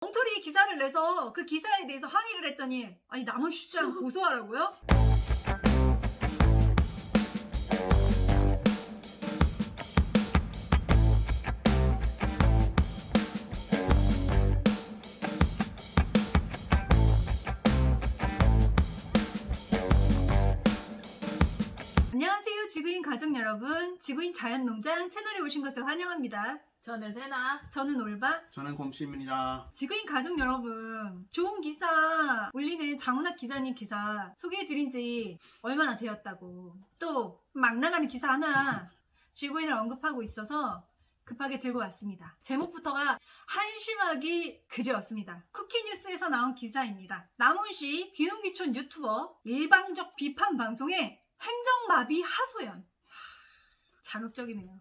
엉터리 기사를 내서 그 기사에 대해서 항의를 했더니 아니 남원시장 고소하라고요? 안녕하세요 지구인 가족 여러분, 지구인 자연농장 채널에 오신 것을 환영합니다. 저는 세나. 저는 올바. 저는 곰씨입니다. 지구인 가족 여러분, 좋은 기사 올리는 장훈학 기자님 기사 소개해드린 지 얼마나 되었다고 또 막 나가는 기사 하나 지구인을 언급하고 있어서 급하게 들고 왔습니다. 제목부터가 한심하기 그지였습니다. 쿠키뉴스에서 나온 기사입니다. 남원시 귀농귀촌 유튜버 일방적 비판 방송에 행정마비 하소연. 자극적이네요.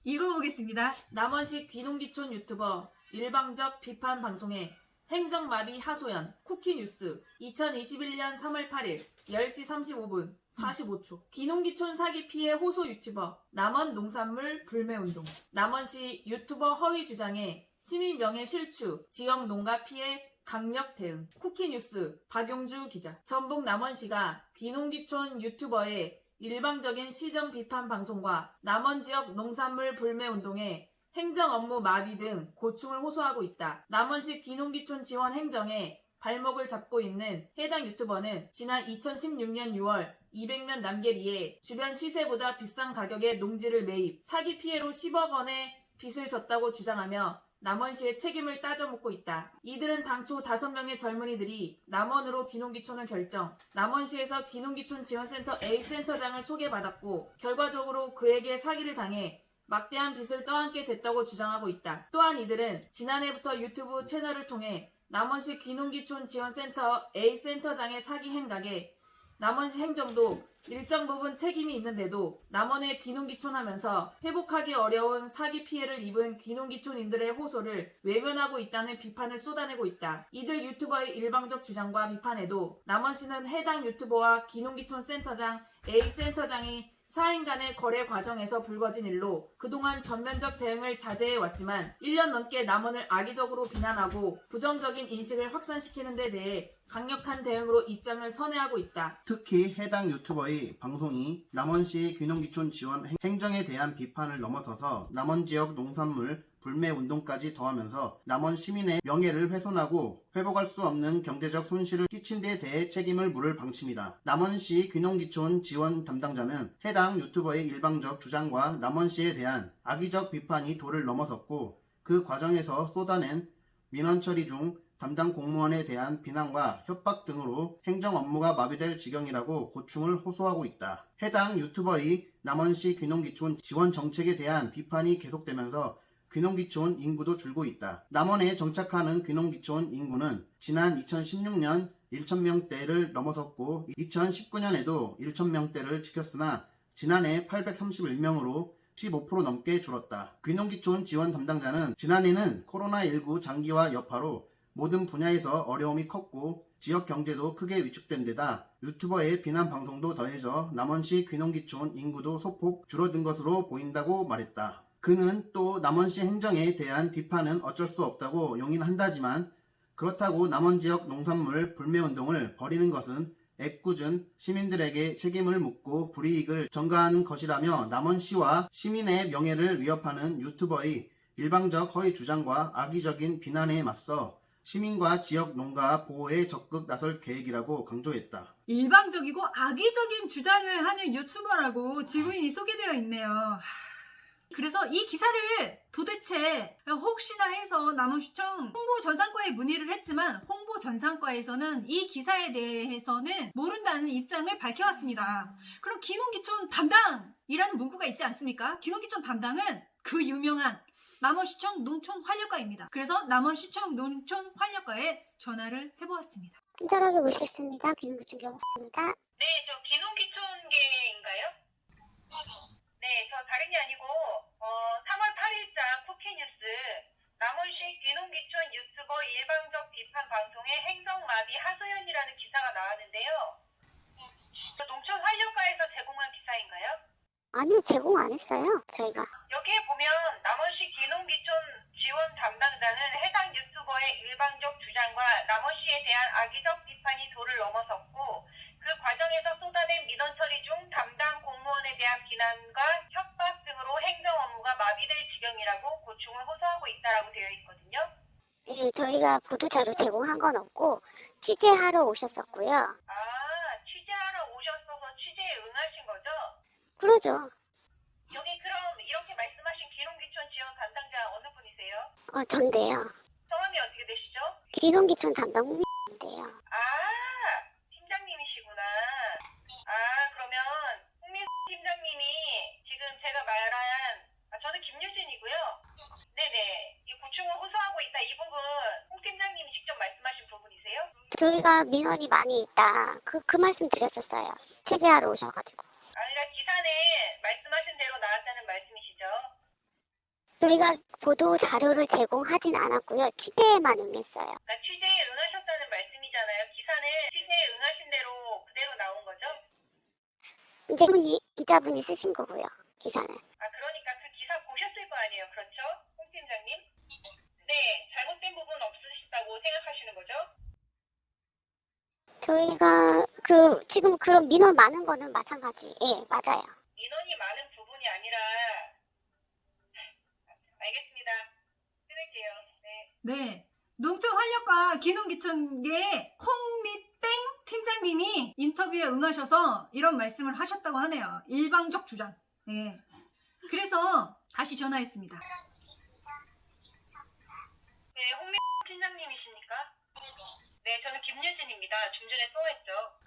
읽어보겠습니다. 남원시 귀농귀촌 유튜버 일방적 비판 방송에 행정마비 하소연 쿠키뉴스 2021년 3월 8일 10시 35분 45초 귀농귀촌 사기 피해 호소 유튜버 남원 농산물 불매운동 남원시 유튜버 허위 주장에 시민 명예 실추 지역 농가 피해 강력 대응 쿠키뉴스 박용주 기자 전북 남원시가 귀농귀촌 유튜버의 일방적인 시정 비판 방송과 남원 지역 농산물 불매 운동에 행정 업무 마비 등 고충을 호소하고 있다. 남원시 귀농귀촌 지원 행정에 발목을 잡고 있는 해당 유튜버는 지난 2016년 6월 200면 남계리에 주변 시세보다 비싼 가격의 농지를 매입, 사기 피해로 10억 원의 빚을 졌다고 주장하며 남원시의 책임을 따져묻고 있다. 이들은 당초 5명의 젊은이들이 남원으로 귀농귀촌을 결정, 남원시에서 귀농귀촌 지원센터 A센터장을 소개받았고 결과적으로 그에게 사기를 당해 막대한 빚을 떠안게 됐다고 주장하고 있다. 또한 이들은 지난해부터 유튜브 채널을 통해 남원시 귀농귀촌 지원센터 A센터장의 사기 행각에 남원시 행정도 일정 부분 책임이 있는데도 남원에 귀농귀촌하면서 회복하기 어려운 사기 피해를 입은 귀농귀촌인들의 호소를 외면하고 있다는 비판을 쏟아내고 있다. 이들 유튜버의 일방적 주장과 비판에도 남원시는 해당 유튜버와 귀농귀촌 센터장 A센터장이 사인 간의 거래 과정에서 불거진 일로 그동안 전면적 대응을 자제해왔지만 1년 넘게 남원을 악의적으로 비난하고 부정적인 인식을 확산시키는 데 대해 강력한 대응으로 입장을 선회하고 있다. 특히 해당 유튜버의 방송이 남원시 귀농귀촌 지원 행정에 대한 비판을 넘어서서 남원 지역 농산물 불매 운동까지 더하면서 남원 시민의 명예를 훼손하고 회복할 수 없는 경제적 손실을 끼친 데 대해 책임을 물을 방침이다. 남원시 귀농귀촌 지원 담당자는 해당 유튜버의 일방적 주장과 남원시에 대한 악의적 비판이 도를 넘어섰고 그 과정에서 쏟아낸 민원 처리 중 담당 공무원에 대한 비난과 협박 등으로 행정 업무가 마비될 지경이라고 고충을 호소하고 있다. 해당 유튜버의 남원시 귀농귀촌 지원 정책에 대한 비판이 계속되면서 귀농귀촌 인구도 줄고 있다. 남원에 정착하는 귀농귀촌 인구는 지난 2016년 1,000명대를 넘어섰고 2019년에도 1,000명대를 지켰으나 지난해 831명으로 15% 넘게 줄었다. 귀농귀촌 지원 담당자는 지난해는 코로나19 장기화 여파로 모든 분야에서 어려움이 컸고 지역 경제도 크게 위축된 데다 유튜버의 비난 방송도 더해져 남원시 귀농귀촌 인구도 소폭 줄어든 것으로 보인다고 말했다. 그는 또 남원시 행정에 대한 비판은 어쩔 수 없다고 용인한다지만 그렇다고 남원 지역 농산물 불매운동을 벌이는 것은 애꿎은 시민들에게 책임을 묻고 불이익을 전가하는 것이라며 남원시와 시민의 명예를 위협하는 유튜버의 일방적 허위 주장과 악의적인 비난에 맞서 시민과 지역 농가 보호에 적극 나설 계획이라고 강조했다. 일방적이고 악의적인 주장을 하는 유튜버라고 지구인이 소개되어 있네요. 그래서 이 기사를 도대체 혹시나 해서 남원시청 홍보전산과에 문의를 했지만 홍보전산과에서는 이 기사에 대해서는 모른다는 입장을 밝혀왔습니다. 그럼 귀농귀촌 담당이라는 문구가 있지 않습니까? 귀농귀촌 담당은 그 유명한 남원시청 농촌환력과입니다. 그래서 남원시청 농촌환력과에 전화를 해보았습니다. 친절하게 모시겠습니다. 귀농귀촌 경호입니다. 네, 저 귀농귀촌계인가요? 네, 저 다른 게 아니고 3월 8일자 쿠키뉴스 남원시 귀농귀촌 유튜버 일방적 비판 방송에 행정마비 하소연이라는 기사가 나왔는데요. 농촌환력과에서 제공한 기사인가요? 아니요, 제공 안 했어요, 저희가. 여기에 보면 남원시 귀농귀촌 지원 담당자는 해당 유튜버의 유튜버의 일방적 주장과 남원 씨에 대한 악의적 비판이 도를 넘어섰고 그 과정에서 쏟아낸 민원 처리 중 담당 공무원에 대한 비난과 협박 등으로 행정 업무가 마비될 지경이라고 고충을 호소하고 있다라고 되어 있거든요. 네, 저희가 보도자료 제공한 건 없고 취재하러 오셨었고요. 아, 취재하러 오셨어서 취재에 응하신 거죠? 그러죠. 여기 그럼 이렇게 말씀하신 기농기촌 지원 담당자 어느 분이세요? 전데요. 성함이 어떻게 되시죠? 기농기촌 담당 홍인데요. 아, 팀장님이시구나. 아, 그러면 홍민 팀장님이 지금 제가 말한, 저는 김유진이고요. 네네. 이 고충을 호소하고 있다. 이 부분 홍 팀장님이 직접 말씀하신 부분이세요? 저희가 민원이 많이 있다. 그 말씀 드렸었어요. 취재하러 오셔가지고. 아니라 기사는 말씀하신 대로 나왔다는 말씀이시죠? 저희가 보도 자료를 제공하진 않았고요. 취재에만 응했어요. 취재에 응하셨다는 말씀이잖아요. 기사는 취재에 응하신 대로 그대로 나온 거죠? 이제 분이 기자분이 쓰신 거고요. 기사는. 아, 그러니까 그 기사 보셨을 거 아니에요. 그렇죠? 홍 팀장님? 네, 잘못된 부분 없으시다고 생각하시는 거죠? 저희가 지금 그런 민원 많은 거는 마찬가지. 예, 맞아요. 인원이 많은 부분이 아니라 알겠습니다. 끊을게요. 네. 네. 농촌활력과 기농기촌계 콩미땡 팀장님이 인터뷰에 응하셔서 이런 말씀을 하셨다고 하네요. 일방적 주장. 네. 그래서 다시 전화했습니다. 네, 홍민 팀장님이십니까? 네, 저는 김유진입니다. 좀 전에 통화했죠.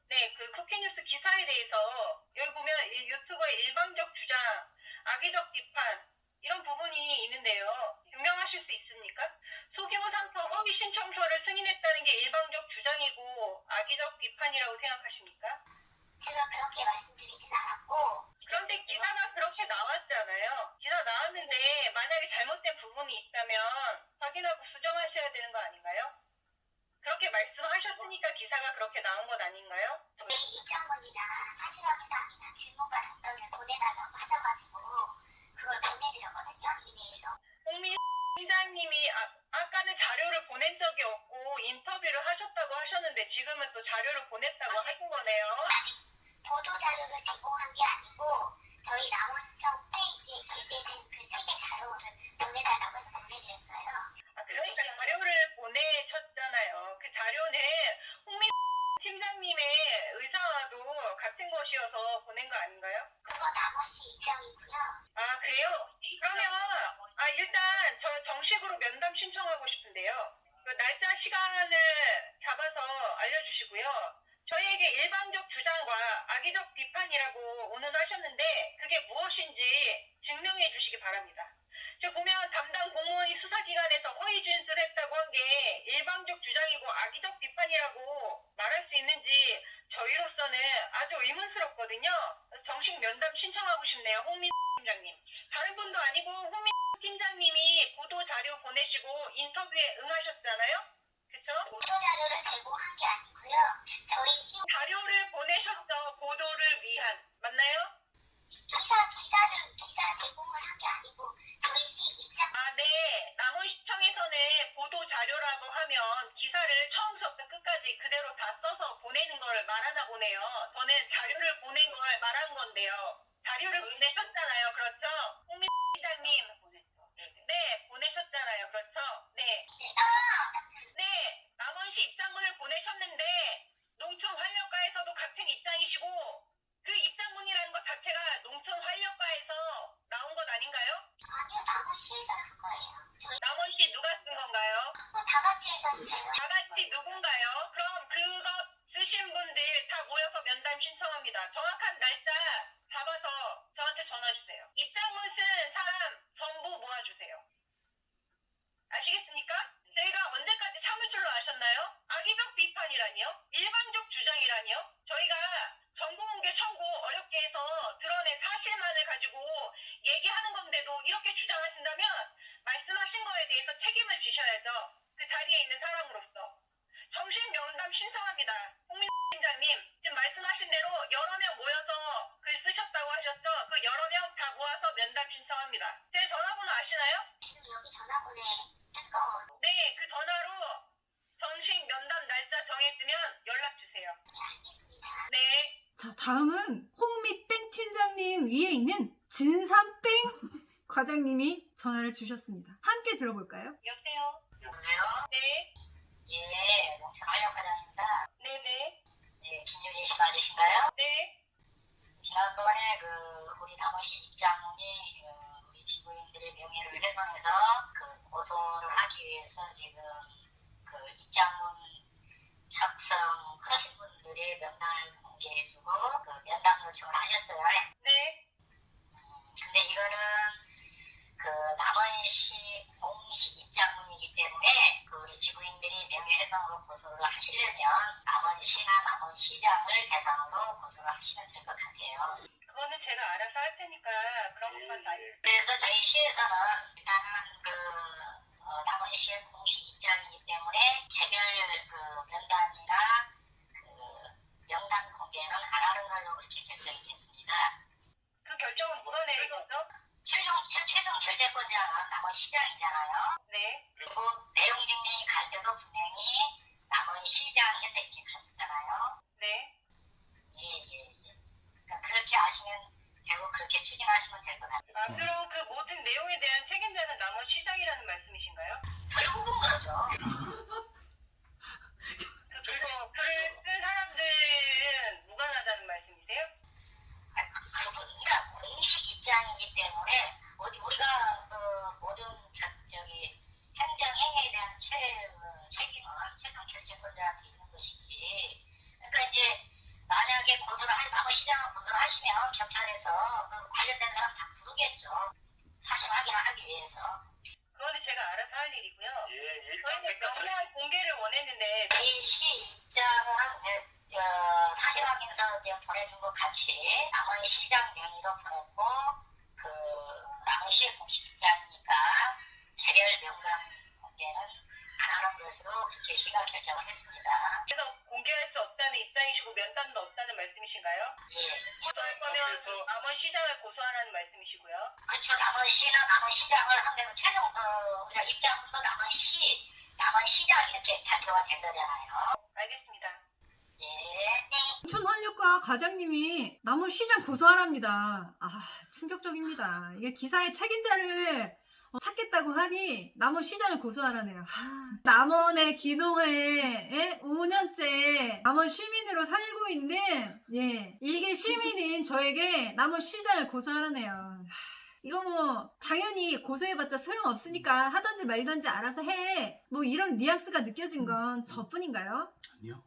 네, 그 쿠키뉴스 기사에 대해서 여기 보면 이 유튜버의 일방적 주장, 악의적 비판 이런 부분이 있는데요. 증명하실 수 있습니까? 소규모 상품 허위 신청서를 승인했다는 게 일방적 주장이고 악의적 비판이라고 생각하십니까? 제가 그렇게 말씀드리진 않았고. 그런데 기사가 그렇게 나왔잖아요. 기사 나왔는데 만약에 잘못된 부분이 있다면 확인하고 수정하셔야 되는 거 아닌가요? 그렇게 말씀하셨으니까 기사가 그렇게 나온 것 아닌가요? 저희 입장문이나 사실 확인함이나 질문과 답변을 보내달라고 하셔가지고 그걸 보내드렸거든요. 이메일로. 홍민 팀장님이 아까는 자료를 보낸 적이 없고 인터뷰를 하셨다고 하셨는데 지금은 또 자료를 보냈다고 하신 거네요. 보도자료를 제공한 게 아니고 저희 남원시청 홈페이지에 게재된 그 3개 자료를 보내달라고 해서 보내드렸어요. 그러니까 자료를 보내셨잖아요. 그 자료는 홍민 팀장님의 의사와도 같은 것이어서 보낸 거 아닌가요? 그거 남원시 입장이고요. 아, 그래요? 그러면 일단 저 정식으로 면담 신청하고 싶은데요. 그 날짜 시간을 잡아서 알려주시고요. 저희에게 일방적 주장과 악의적 비판이라고 오늘 하셨는데 그게 무엇인지 증명해 주시기 바랍니다. 저 보면 담당 공무원이 수사기관에서 허위 진술했다고 한 게 일방적 주장이고 악의적 비판이라고 말할 수 있는지 저희로서는 아주 의문스럽거든요. 정식 면담 신청하고 싶네요. 홍민 팀장님. 다른 분도 아니고 홍민 팀장님이 보도 자료 보내시고 인터뷰에 응하셨잖아요. 그쵸? 보도자료를 제공한 게 아니고요. 저희 자료를 보내셨죠. 보도를 위한. 맞나요? 기사 제공을 한 게 아니고 저희 시 입장. 네. 남원시청에서는 보도 자료라고 하면 기사를 처음부터 끝까지 그대로 다 써서 보내는 걸 말하나 보네요. 저는 자료를 보낸 걸 말한 건데요. 자료를 보내셨잖아요. 그렇죠? 홍민 시장님. 네, 보내셨잖아요. 그렇죠? 네. 네, 남원시 입장문을 보내셨는데 농촌환경과에서도 같은 입장이시고 그 입장문이라는 것 자체가 농촌환경과에서 나온 것 아닌가요? 아니요, 남원시에서 한 거예요. 남원시 누가 쓴 건가요? 다 같이 해서 다 같이 누군가요? 그럼 그거 쓰신 분들 다 모여서 면담 신청합니다. 정확한 날짜 잡아서 저한테 전화 주세요. 입장문 쓴 사람 전부 모아주세요. 아시겠습니까? 저희가 언제까지 참을 줄로 아셨나요? 악의적 비판이라니요? 일방적 주장이라니요? 저희가 정보공개 청구 어렵게 해서 드러낸 사실만을 가지고 얘기하는 건데도 이렇게 주장하신다면 말씀하신 거에 대해서 책임을 지셔야죠. 그 자리에 있는 사람으로서. 정식 면담 신청합니다. 홍민 팀장님, 지금 말씀하신 대로 여러 명 모여서 글 쓰셨다고 하셨죠? 그 여러 명 다 모아서 면담 신청합니다. 제 전화번호 아시나요? 지금 여기 전화번호에 뜬 거. 네, 그 전화로 정식 면담 날짜 정해지면 연락 주세요. 네. 자, 다음은 홍미땡 팀장님 위에 있는 진삼땡 과장님이 전화를 주셨습니다. 함께 들어볼까요? 여보세요? 여보세요? 네. 예, 농촌 한력과장입니다. 네네. 예, 김유진 씨 맞으신가요? 네. 지난번에 우리 남원시 입장문이 우리 지구인들의 명예를 훼손해서 고소를 하기 위해서 지금 입장문 작성하신 분들의 명단을 공개해주고 면담 요청을 하셨어요. 네. 근데 이거는 남원시 공식 입장문이기 때문에 우리 지구인들이 명예훼손으로 고소를 하시려면 남원시나 남원시장을 대상으로 고소를 하시면 될 것 같아요. 그거는 제가 알아서 할 테니까 그런 것만 다 그래서 저희 시에서는 일단은 남원시의 공식 입장이기 때문에 개별 면담이나 명단 공개는 안 하는 걸로 그렇게 결정이 됐습니다. 그 결정은 누가 내린 거죠? 최종 결재권자는 남원시장이잖아요. 네. 그리고 내용 증명이 갈 때도 분명히 남원시장에서 이렇게 갔었잖아요. 네. 예. 그러니까 그렇게 아시면 되고 그렇게 추진하시면 될 것 같아요. 아, 그럼 그 모든 내용에 대한 책임자는 남원시장이라는 말씀이신가요? 결국은 그렇죠. 그리고 글을 쓴 사람들은 무관하다는 말씀이세요? 그러니까 공식 입장이기 때문에 우리가 모든 행정행위에 대한 책임은 최종 결정권자한테 있는 것이지. 그러니까 이제 만약에 남원시장을 고소를 하시면 경찰에서 관련된 사람 다 부르겠죠. 사실 확인하기 위해서. 그거는 제가 알아서 할 일이고요. 예, 저희는 명령 공개를 원했는데 이 시 입장은 사실 확인서 이제 보내준 것 같이 남원시장 명의로 보냈고 남원시의 공식 입장이니까 개별 명단 공개는 안 하는 것으로 그렇게 시가 결정을 했습니다. 그래서 공개할 수 없다는 입장이시고 면담도 없다는 말씀이신가요? 예. 고소할 거면 남원시장을 고소하라는 말씀이시고요. 그렇죠. 남원시나 남원시장을 한다면 최종 우리가 입장도 남원시장 이렇게 발표가 된 거잖아요. 알겠습니다. 예. 촌환력과 과장님이 남원시장 고소하랍니다. 아, 충격적입니다. 이게 기사의 책임자를 찾겠다고 하니 남원시장을 고소하라네요. 남원의 기농에 5년째 남원 시민으로 살고 있는 일개 시민인 저에게 남원시장을 고소하라네요. 이거 뭐 당연히 고소해봤자 소용없으니까 하던지 말던지 알아서 해. 뭐 이런 뉘앙스가 느껴진 건 저뿐인가요? 아니요.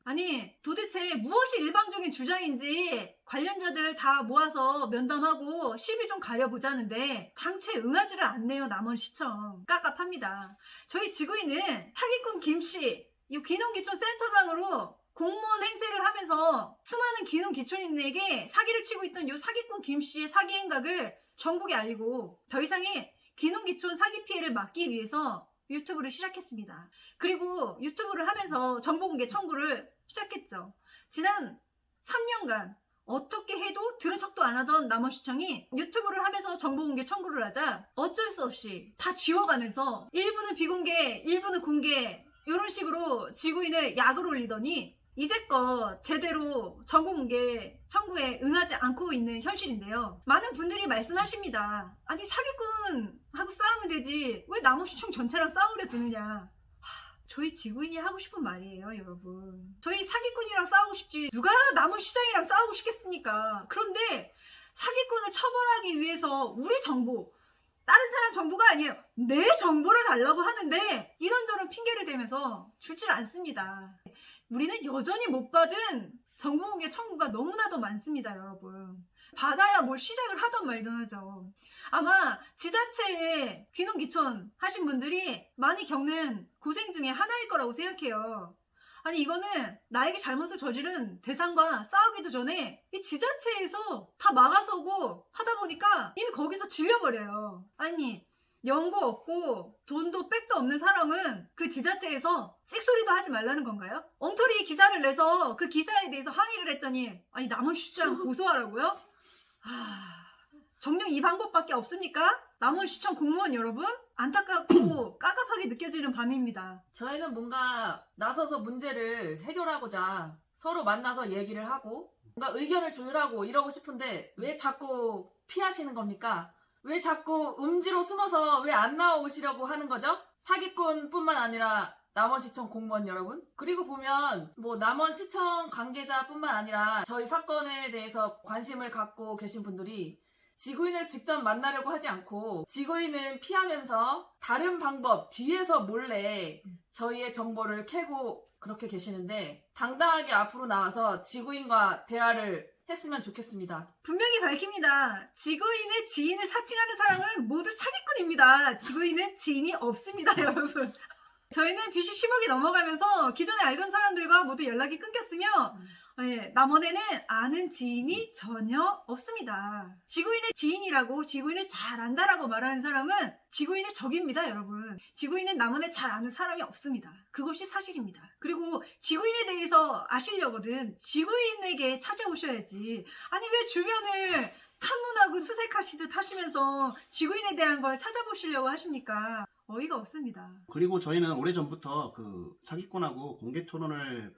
아니 도대체 무엇이 일방적인 주장인지 관련자들 다 모아서 면담하고 시비 좀 가려보자는데 당최 응하지를 않네요. 남원시청 깝깝합니다. 저희 지구인은 타기꾼 김씨 이 귀농기촌 센터장으로 공무원 행세를 하면서 수많은 귀농기촌인에게 사기를 치고 있던 이 사기꾼 김씨의 사기 행각을 전국에 알리고 더 이상의 귀농기촌 사기 피해를 막기 위해서 유튜브를 시작했습니다. 그리고 유튜브를 하면서 정보공개 청구를 시작했죠. 지난 3년간 어떻게 해도 들은 척도 안 하던 남원시청이 유튜브를 하면서 정보공개 청구를 하자 어쩔 수 없이 다 지워가면서 일부는 비공개, 일부는 공개 이런 식으로 지구인을 약을 올리더니 이제껏 제대로 정보공개 청구에 응하지 않고 있는 현실인데요. 많은 분들이 말씀하십니다. 아니 사기꾼하고 싸우면 되지 왜 남원시청 전체랑 싸우려 드느냐. 저희 지구인이 하고 싶은 말이에요, 여러분. 저희 사기꾼이랑 싸우고 싶지 누가 남원시장이랑 싸우고 싶겠습니까? 그런데 사기꾼을 처벌하기 위해서 우리 정보, 다른 사람 정보가 아니에요. 내 정보를 달라고 하는데 이런저런 핑계를 대면서 주질 않습니다. 우리는 여전히 못 받은 정보공개 청구가 너무나도 많습니다, 여러분. 받아야 뭘 시작을 하던 말던 하죠. 아마 지자체에 귀농귀촌 하신 분들이 많이 겪는 고생 중에 하나일 거라고 생각해요. 아니 이거는 나에게 잘못을 저지른 대상과 싸우기도 전에 이 지자체에서 다 막아서고 하다 보니까 이미 거기서 질려버려요. 아니 연고 없고 돈도 백도 없는 사람은 그 지자체에서 씩소리도 하지 말라는 건가요? 엉터리 기사를 내서 그 기사에 대해서 항의를 했더니 아니 남원시장 고소하라고요? 정녕 이 방법밖에 없습니까? 남원시청 공무원 여러분, 안타깝고 깝깝하게 느껴지는 밤입니다. 저희는 뭔가 나서서 문제를 해결하고자 서로 만나서 얘기를 하고 뭔가 의견을 조율하고 이러고 싶은데 왜 자꾸 피하시는 겁니까? 왜 자꾸 음지로 숨어서 왜 안 나오시려고 하는 거죠? 사기꾼뿐만 아니라 남원시청 공무원 여러분, 그리고 보면 뭐 남원시청 관계자뿐만 아니라 저희 사건에 대해서 관심을 갖고 계신 분들이 지구인을 직접 만나려고 하지 않고 지구인은 피하면서 다른 방법 뒤에서 몰래 저희의 정보를 캐고 그렇게 계시는데 당당하게 앞으로 나와서 지구인과 대화를 했으면 좋겠습니다. 분명히 밝힙니다. 지구인의 지인을 사칭하는 사람은 모두 사기꾼입니다. 지구인은 지인이 없습니다, 여러분. 저희는 빚이 10억이 넘어가면서 기존에 알던 사람들과 모두 연락이 끊겼으며 남원에는 아는 지인이 전혀 없습니다. 지구인의 지인이라고 지구인을 잘 안다라고 말하는 사람은 지구인의 적입니다, 여러분. 지구인은 남원에 잘 아는 사람이 없습니다. 그것이 사실입니다. 그리고 지구인에 대해서 아시려거든 지구인에게 찾아오셔야지. 아니 왜 주변을 탐문하고 수색하시듯 하시면서 지구인에 대한 걸 찾아보시려고 하십니까? 어이가 없습니다. 그리고 저희는 오래전부터 그 사기꾼하고 공개 토론을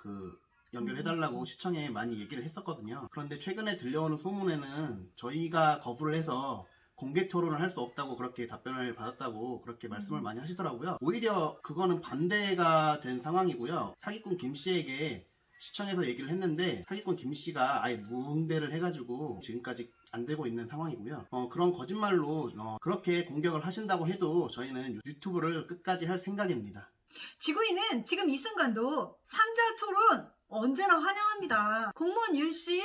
연결해달라고 시청에 많이 얘기를 했었거든요. 그런데 최근에 들려오는 소문에는 저희가 거부를 해서 공개 토론을 할 수 없다고 그렇게 답변을 받았다고 그렇게 말씀을 많이 하시더라고요. 오히려 그거는 반대가 된 상황이고요. 사기꾼 김씨에게 시청에서 얘기를 했는데 사기꾼 김씨가 아예 무응대를 해가지고 지금까지 안 되고 있는 상황이고요. 그런 거짓말로 그렇게 공격을 하신다고 해도 저희는 유튜브를 끝까지 할 생각입니다. 지구인은 지금 이 순간도 3자 토론 언제나 환영합니다. 공무원 윤씨,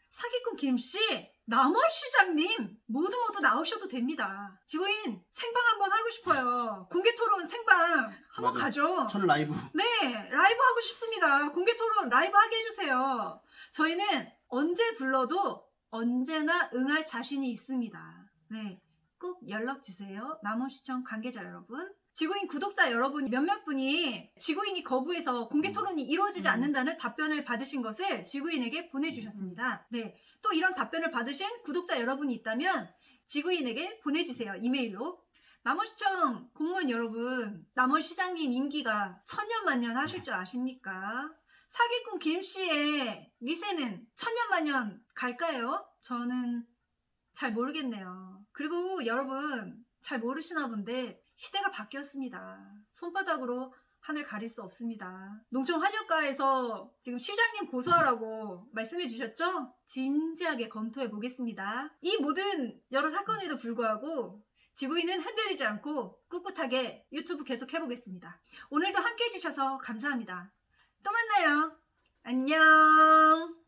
사기꾼 김씨, 남원시장님 모두 나오셔도 됩니다. 지구인 생방 한번 하고 싶어요. 공개 토론 생방 한번 맞아. 가죠. 첫 라이브. 네, 라이브 하고 싶습니다. 공개 토론 라이브 하게 해주세요. 저희는 언제 불러도 언제나 응할 자신이 있습니다. 네, 꼭 연락 주세요. 남원시청 관계자 여러분. 지구인 구독자 여러분 몇몇 분이 지구인이 거부해서 공개 토론이 이루어지지 않는다는 답변을 받으신 것을 지구인에게 보내주셨습니다. 네, 또 이런 답변을 받으신 구독자 여러분이 있다면 지구인에게 보내주세요. 이메일로. 남원시청 공무원 여러분, 남원시장님 임기가 천년만년 하실 줄 아십니까? 사기꾼 김씨의 미세는 천년만년 갈까요? 저는 잘 모르겠네요. 그리고 여러분 잘 모르시나 본데 시대가 바뀌었습니다. 손바닥으로 하늘 가릴 수 없습니다. 농촌 환영가에서 지금 시장님 고소하라고 말씀해 주셨죠? 진지하게 검토해 보겠습니다. 이 모든 여러 사건에도 불구하고 지구인은 흔들리지 않고 꿋꿋하게 유튜브 계속 해보겠습니다. 오늘도 함께 해주셔서 감사합니다. 또 만나요. 안녕.